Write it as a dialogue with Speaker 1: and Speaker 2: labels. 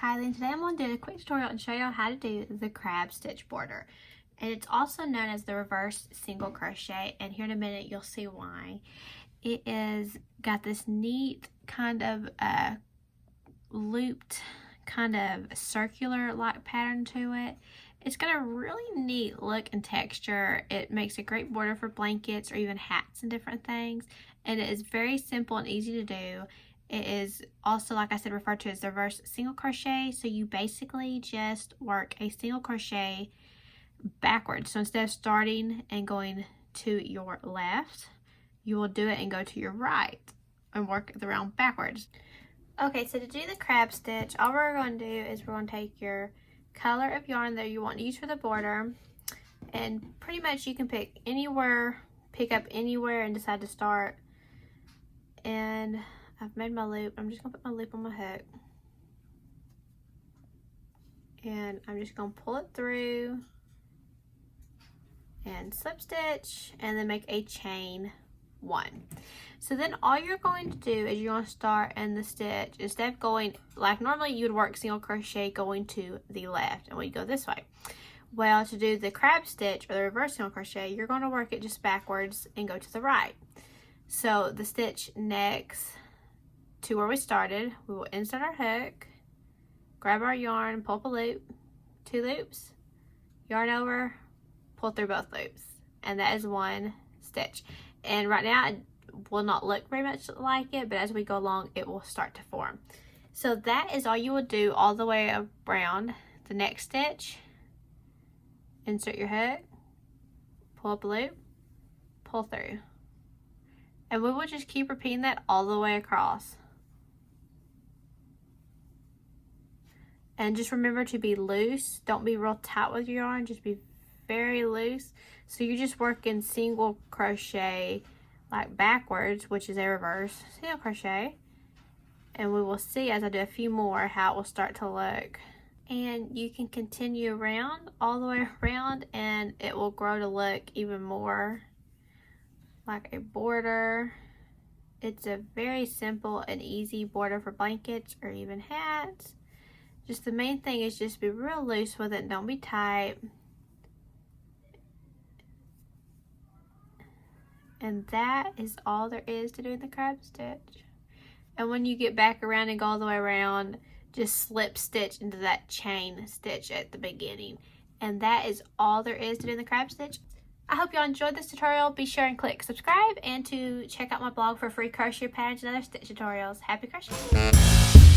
Speaker 1: Kylie, and today I'm going to do a quick tutorial and show you how to do the crab stitch border. And it's also known as the reverse single crochet, and here in a minute you'll see why. It is got this neat kind of looped kind of circular like pattern to it. It's got a really neat look and texture. It makes a great border for blankets or even hats and different things, and it is very simple and easy to do. It is also, like I said, referred to as the reverse single crochet. So you basically just work a single crochet backwards. So instead of starting and going to your left, you will do it and go to your right and work the round backwards. Okay, so to do the crab stitch, all we're going to do is we're going to take your color of yarn that you want to use for the border, and pretty much you can pick up anywhere and decide to start. And I've made my loop. I'm just going to put my loop on my hook. And I'm just going to pull it through and slip stitch and then make a chain 1. So then all you're going to do is you're going to start in the stitch. Instead of going like normally you would work single crochet going to the left, and we go this way. Well, to do the crab stitch or the reverse single crochet, you're going to work it just backwards and go to the right. So the stitch next to where we started, we will insert our hook, grab our yarn, pull up a loop, 2 loops, yarn over, pull through both loops, and that is 1 stitch. And right now it will not look very much like it, but as we go along it will start to form. So that is all you will do all the way around. The next stitch, insert your hook, pull up a loop, pull through, and we will just keep repeating that all the way across. And just remember to be loose. Don't be real tight with your yarn. Just be very loose. So you're just working single crochet like backwards, which is a reverse single crochet. And we will see as I do a few more how it will start to look. And you can continue around, all the way around, and it will grow to look even more like a border. It's a very simple and easy border for blankets or even hats. Just the main thing is just be real loose with it, don't be tight. And that is all there is to doing the crab stitch. And when you get back around and go all the way around, just slip stitch into that chain stitch at the beginning. And that is all there is to doing the crab stitch. I hope y'all enjoyed this tutorial. Be sure and click subscribe and to check out my blog for free crochet patterns and other stitch tutorials. Happy crocheting!